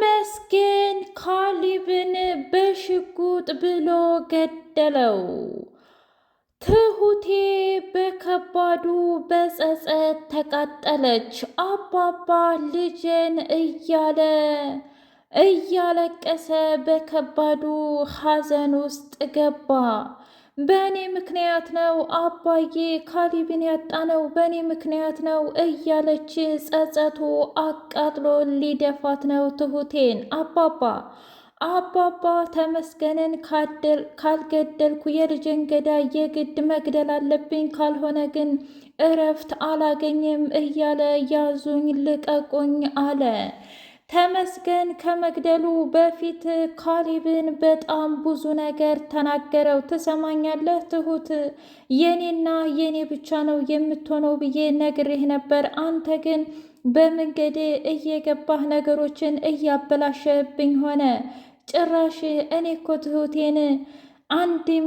ተመስገን ካሊብን በሽጉጥ ብሎ ገደለው። ትሁቴ በከባዱ በጸጸት ተቃጠለች። አባባ ልጄን እያለቀሰ በከባዱ ሐዘን ውስጥ ገባ። በእኔ ምክንያት ነው አባዬ ካሊብን ያጣነው፣ በእኔ ምክንያት ነው እያለች ጸጸቱ አቃጥሎ ሊደፋት ነው ትሁቴን። አባባ ተመስገንን ካልገደልኩ የልጄን ገዳይ የግድ መግደል አለብኝ፣ ካልሆነ ግን እረፍት አላገኝም እያለ ያዙኝ ልቀቁኝ አለ። ተመስገን ከመግደሉ በፊት ካሊብን በጣም ብዙ ነገር ተናገረው። ትሰማኛለህ ትሁት፣ የኔና የኔ ብቻ ነው የምትሆነው ብዬ ነግሬህ ነበር። አንተ ግን በመንገዴ እየገባህ ነገሮችን እያበላሸብኝ ሆነ። ጭራሽ እኔ እኮ ትሁቴን አንድም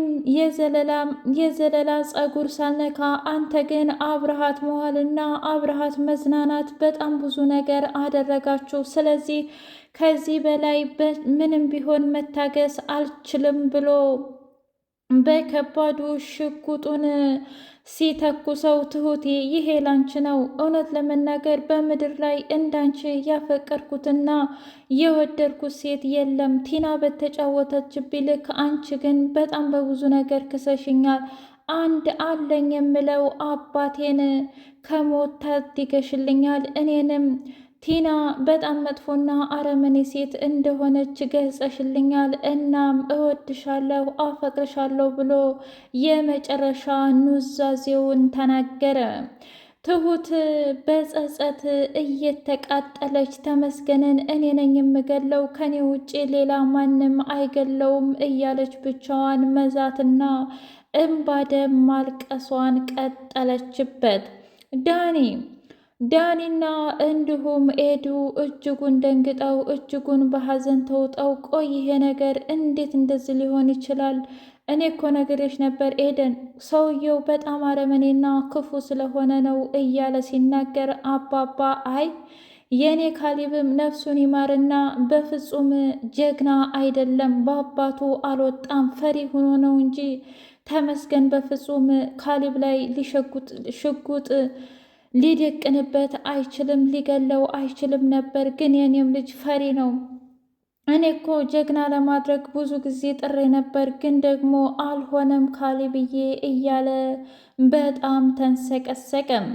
የዘለላ ጸጉር ሳልነካ አንተ ግን አብረሃት መዋልና አብረሃት መዝናናት በጣም ብዙ ነገር አደረጋችሁ። ስለዚህ ከዚህ በላይ ምንም ቢሆን መታገስ አልችልም ብሎ በከባዱ ሽጉጡን ሲተኩሰው፣ ትሁቴ ይሄ ላንቺ ነው። እውነት ለመናገር በምድር ላይ እንዳንቺ ያፈቀርኩትና የወደድኩት ሴት የለም። ቲና በተጫወተችብኝ ልክ አንቺ ግን በጣም በብዙ ነገር ክሰሽኛል። አንድ አለኝ የምለው አባቴን ከሞት ታድገሽልኛል። እኔንም ቲና በጣም መጥፎና አረመኔ ሴት እንደሆነች ገልጸሽልኛል። እናም እወድሻለሁ፣ አፈቅርሻለሁ ብሎ የመጨረሻ ኑዛዜውን ተናገረ። ትሁት በጸጸት እየተቃጠለች ተመስገንን እኔ ነኝ የምገለው፣ ከኔ ውጭ ሌላ ማንም አይገለውም እያለች ብቻዋን መዛትና እምባ ደም ማልቀሷን ቀጠለችበት። ዳኒና እንዲሁም ኤዱ እጅጉን ደንግጠው እጅጉን በሐዘን ተውጠው፣ ቆይ ይሄ ነገር እንዴት እንደዚህ ሊሆን ይችላል? እኔ እኮ ነግሬሽ ነበር ኤደን፣ ሰውየው በጣም አረመኔና ክፉ ስለሆነ ነው እያለ ሲናገር፣ አባባ አይ የኔ ካሊብም ነፍሱን ይማርና በፍጹም ጀግና አይደለም፣ በአባቱ አልወጣም ፈሪ ሆኖ ነው እንጂ ተመስገን በፍጹም ካሊብ ላይ ሽጉጥ ሊደቅንበት አይችልም፣ ሊገለው አይችልም ነበር። ግን የኔም ልጅ ፈሪ ነው። እኔ እኮ ጀግና ለማድረግ ብዙ ጊዜ ጥሬ ነበር፣ ግን ደግሞ አልሆነም ካሊብዬ እያለ በጣም ተንሰቀሰቀም።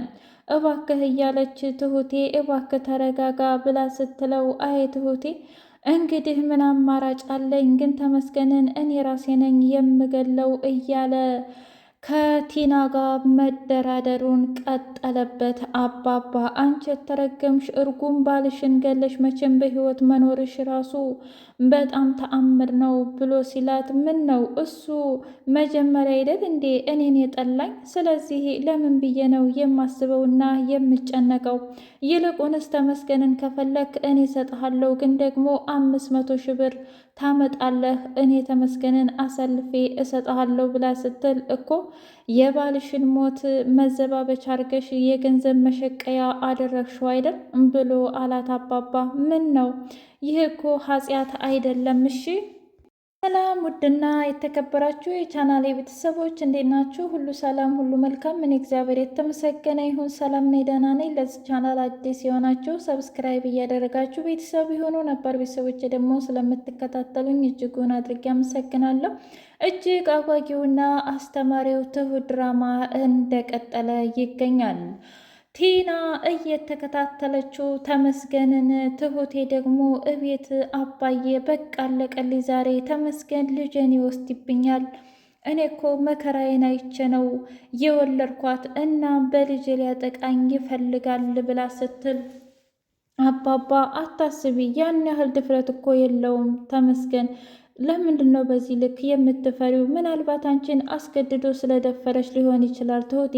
እባክህ እያለች ትሁቴ እባክህ ተረጋጋ ብላ ስትለው፣ አይ ትሁቴ እንግዲህ ምን አማራጭ አለኝ? ግን ተመስገንን እኔ ራሴ ነኝ የምገለው እያለ ከቲና ጋር መደራደሩን ቀጠለበት። አባባ አንቺ የተረገምሽ እርጉም ባልሽን ገለሽ መቼም በሕይወት መኖርሽ ራሱ በጣም ተአምር ነው ብሎ ሲላት፣ ምን ነው እሱ መጀመሪያ አይደል እንዴ እኔን የጠላኝ? ስለዚህ ለምን ብዬ ነው የማስበውና የምጨነቀው? ይልቁንስ ተመስገንን ከፈለክ እኔ እሰጥሃለሁ፣ ግን ደግሞ 500,000 ብር ታመጣለህ፣ እኔ ተመስገንን አሳልፌ እሰጥሃለሁ ብላ ስትል፣ እኮ የባልሽን ሞት መዘባበቻ አርገሽ የገንዘብ መሸቀያ አደረግሽው አይደል ብሎ አላት። አባባ ምን ነው ይህ እኮ ኃጢአት አይደለም። እሺ ሰላም ውድና የተከበራችሁ የቻናሌ ቤተሰቦች እንዴት ናችሁ? ሁሉ ሰላም፣ ሁሉ መልካም። እኔ እግዚአብሔር የተመሰገነ ይሁን ሰላም ነኝ፣ ደህና ነኝ። ለዚህ ቻናል አዲስ የሆናችሁ ሰብስክራይብ እያደረጋችሁ ቤተሰብ የሆኑ ነባር ቤተሰቦች ደግሞ ስለምትከታተሉኝ እጅጉን አድርጌ አመሰግናለሁ። እጅግ አጓጊውና አስተማሪው ትሁት ድራማ እንደቀጠለ ይገኛል። ቲና እየተከታተለችው ተመስገንን፣ ትሁቴ ደግሞ እቤት አባዬ በቃ አለቀልኝ ዛሬ ተመስገን ልጄን ይወስድብኛል፣ እኔ እኮ መከራዬን አይቼ ነው የወለድኳት እና በልጄ ሊያጠቃኝ ይፈልጋል ብላ ስትል፣ አባባ አታስቢ፣ ያን ያህል ድፍረት እኮ የለውም ተመስገን፣ ለምንድን ነው በዚህ ልክ የምትፈሪው? ምናልባት አንቺን አስገድዶ ስለደፈረች ሊሆን ይችላል ትሁቴ፣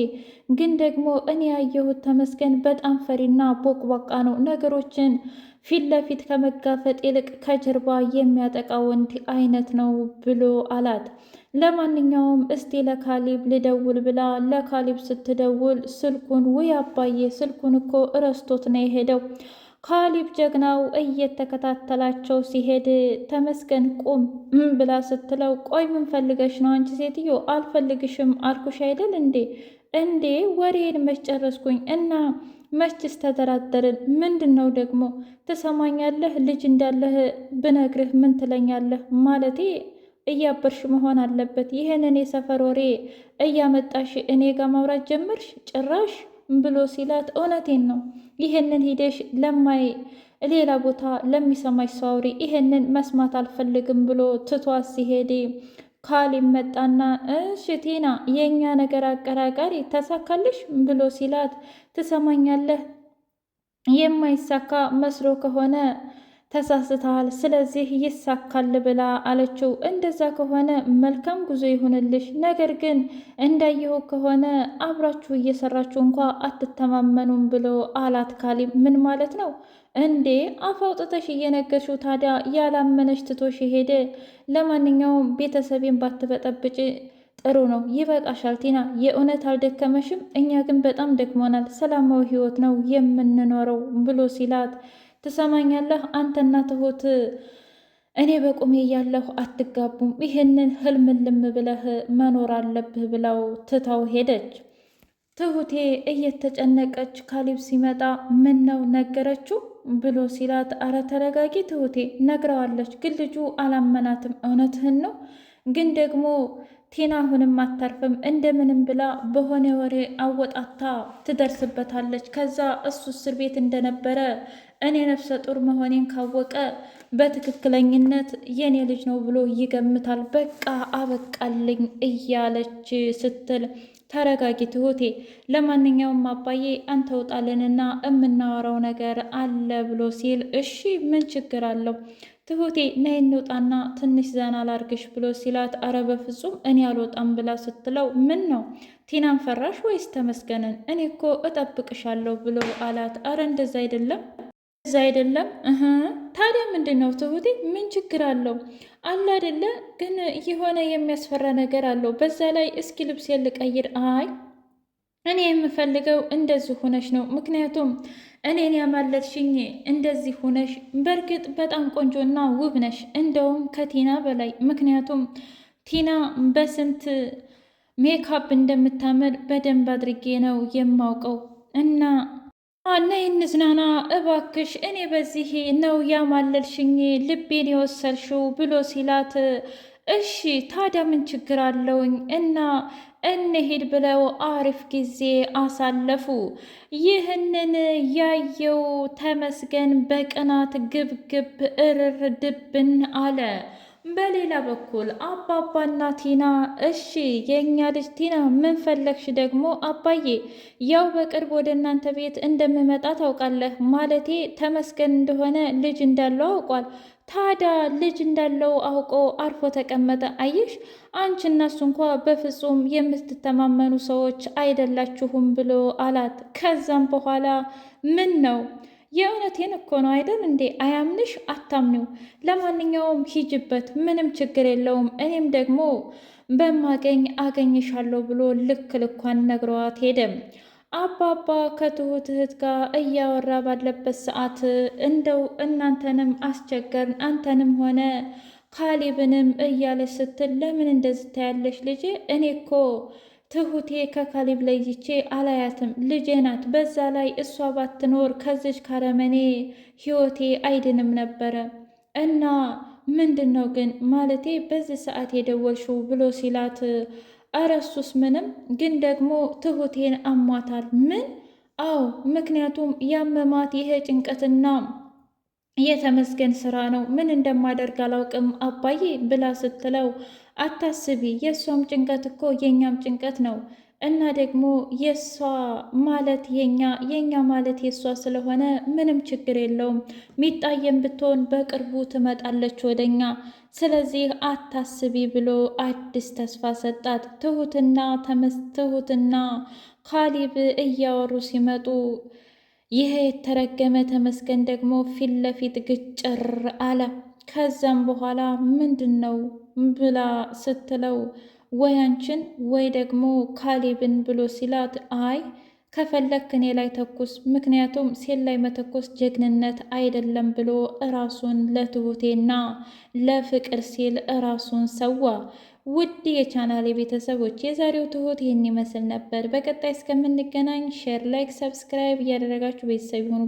ግን ደግሞ እኔ ያየሁት ተመስገን በጣም ፈሪና ቦቅቧቃ ነው። ነገሮችን ፊት ለፊት ከመጋፈጥ ይልቅ ከጀርባ የሚያጠቃ ወንድ አይነት ነው ብሎ አላት። ለማንኛውም እስቲ ለካሊብ ልደውል ብላ ለካሊብ ስትደውል ስልኩን ውይ አባዬ ስልኩን እኮ እረስቶት ነው የሄደው። ካሊብ ጀግናው እየተከታተላቸው ሲሄድ ተመስገን ቁም ብላ ስትለው፣ ቆይ ምን ፈልገሽ ነው አንቺ ሴትዮ? አልፈልግሽም አልኩሽ አይደል እንዴ? እንዴ ወሬን መች ጨረስኩኝ እና መችስ ተደራደርን? ምንድን ነው ደግሞ? ትሰማኛለህ? ልጅ እንዳለህ ብነግርህ ምን ትለኛለህ? ማለቴ እያበርሽ መሆን አለበት። ይህንን የሰፈር ወሬ እያመጣሽ እኔ ጋር ማውራት ጀመርሽ ጭራሽ ብሎ ሲላት፣ እውነቴን ነው ይህንን ሂደሽ ሌላ ቦታ ለሚሰማሽ ሰው አውሪ፣ ይህንን መስማት አልፈልግም ብሎ ትቷት ሲሄድ ካሌብ መጣና እሺ ቲና የእኛ ነገር አቀራቃሪ ተሳካልሽ ብሎ ሲላት፣ ትሰማኛለህ የማይሳካ መስሎ ከሆነ ተሳስተሃል፣ ስለዚህ ይሳካል ብላ አለችው። እንደዛ ከሆነ መልካም ጉዞ ይሁንልሽ፣ ነገር ግን እንዳየሁ ከሆነ አብራችሁ እየሰራችሁ እንኳ አትተማመኑም ብሎ አላት ካሌብ። ምን ማለት ነው እንዴ? አፍ አውጥተሽ እየነገርሽው ታዲያ ያላመነሽ ትቶሽ ሄደ። ለማንኛውም ቤተሰቤን ባትበጠብጭ ጥሩ ነው። ይበቃሻል ቲና፣ የእውነት አልደከመሽም? እኛ ግን በጣም ደክሞናል። ሰላማዊ ህይወት ነው የምንኖረው ብሎ ሲላት፣ ትሰማኛለህ አንተና ትሁት እኔ በቁሜ እያለሁ አትጋቡም፣ ይህንን ህልምልም ብለህ መኖር አለብህ ብለው ትታው ሄደች። ትሁቴ እየተጨነቀች ካሌብ ሲመጣ ምን ነው ነገረችው ብሎ ሲላት፣ አረ ተረጋጊ ትሁቴ፣ ነግረዋለች ግን ልጁ አላመናትም። እውነትህን ነው ግን ደግሞ ቲና አሁንም አታርፍም። እንደምንም ብላ በሆነ ወሬ አወጣታ ትደርስበታለች። ከዛ እሱ እስር ቤት እንደነበረ እኔ ነፍሰ ጡር መሆኔን ካወቀ በትክክለኝነት የኔ ልጅ ነው ብሎ ይገምታል። በቃ አበቃልኝ እያለች ስትል፣ ተረጋጊ ትሁቴ፣ ለማንኛውም አባዬ አንተ ውጣልንና የምናወራው ነገር አለ ብሎ ሲል፣ እሺ ምን ችግር አለው ትሁቴ ነይ እንውጣና ትንሽ ዘና ላርግሽ ብሎ ሲላት፣ አረ በፍጹም እኔ አልወጣም ብላ ስትለው፣ ምን ነው ቲናን ፈራሽ ወይስ ተመስገንን? እኔ እኮ እጠብቅሻለሁ ብሎ አላት። አረ እንደዛ አይደለም እዛ አይደለም ታዲያ ምንድን ነው ትሁቴ? ምን ችግር አለው? አለ አይደለ ግን የሆነ የሚያስፈራ ነገር አለው። በዛ ላይ እስኪ ልብስ ልቀይር። አይ እኔ የምፈልገው እንደዚህ ሆነሽ ነው። ምክንያቱም እኔን ያማለልሽኝ እንደዚህ ሆነሽ፣ በእርግጥ በጣም ቆንጆና ውብ ነሽ፣ እንደውም ከቲና በላይ። ምክንያቱም ቲና በስንት ሜካፕ እንደምታምር በደንብ አድርጌ ነው የማውቀው እና ነይ እንዝናና እባክሽ፣ እኔ በዚህ ነው ያማለልሽኝ ልቤን የወሰልሽው ብሎ ሲላት፣ እሺ ታዲያ ምን ችግር አለውኝ እና እንሂድ ብለው አሪፍ ጊዜ አሳለፉ። ይህንን ያየው ተመስገን በቅናት ግብግብ እርር ድብን አለ። በሌላ በኩል አባባና ቲና፣ እሺ የእኛ ልጅ ቲና ምን ፈለግሽ ደግሞ? አባዬ ያው በቅርብ ወደ እናንተ ቤት እንደምመጣ ታውቃለህ። ማለቴ ተመስገን እንደሆነ ልጅ እንዳለው አውቋል። ታዲያ ልጅ እንዳለው አውቆ አርፎ ተቀመጠ። አየሽ አንቺ እና እሱ እንኳ በፍጹም የምትተማመኑ ሰዎች አይደላችሁም ብሎ አላት። ከዛም በኋላ ምን ነው የእውነቴን እኮ ነው አይደል እንዴ? አያምንሽ አታምኒው። ለማንኛውም ሂጅበት፣ ምንም ችግር የለውም። እኔም ደግሞ በማገኝ አገኝሻለሁ ብሎ ልክ ልኳን ነግሯት ሄደም። አባባ ከትሁት እህት ጋር እያወራ ባለበት ሰዓት እንደው እናንተንም አስቸገርን አንተንም ሆነ ካሌብንም እያለች ስትል፣ ለምን እንደዚህ ታያለሽ ልጄ? እኔ እኮ ትሁቴ ከካሌብ ለይቼ አላያትም፣ ልጄ ናት። በዛ ላይ እሷ ባትኖር ከዚች ካረመኔ ህይወቴ አይድንም ነበረ። እና ምንድን ነው ግን ማለቴ በዚህ ሰዓት የደወልሽው ብሎ ሲላት፣ እረ እሱስ ምንም፣ ግን ደግሞ ትሁቴን አሟታል። ምን? አዎ ምክንያቱም ያመማት ይሄ ጭንቀትና የተመስገን ስራ ነው። ምን እንደማደርግ አላውቅም አባዬ ብላ ስትለው፣ አታስቢ፣ የእሷም ጭንቀት እኮ የእኛም ጭንቀት ነው እና ደግሞ የእሷ ማለት የእኛ ማለት የእሷ ስለሆነ ምንም ችግር የለውም። ሚጣየም ብትሆን በቅርቡ ትመጣለች ወደኛ፣ ስለዚህ አታስቢ ብሎ አዲስ ተስፋ ሰጣት። ትሁትና ካሌብ እያወሩ ሲመጡ ይሄ የተረገመ ተመስገን ደግሞ ፊት ለፊት ግጭር አለ። ከዛም በኋላ ምንድን ነው ብላ ስትለው፣ ወይ አንቺን ወይ ደግሞ ካሌብን ብሎ ሲላት፣ አይ ከፈለክ እኔ ላይ ተኩስ፣ ምክንያቱም ሴት ላይ መተኮስ ጀግንነት አይደለም ብሎ እራሱን ለትሁቴና ለፍቅር ሲል እራሱን ሰዋ። ውድ የቻናሌ ቤተሰቦች የዛሬው ትሁት ይህን ይመስል ነበር። በቀጣይ እስከምንገናኝ ሼር፣ ላይክ፣ ሰብስክራይብ እያደረጋችሁ ቤተሰብ ይሁኑ።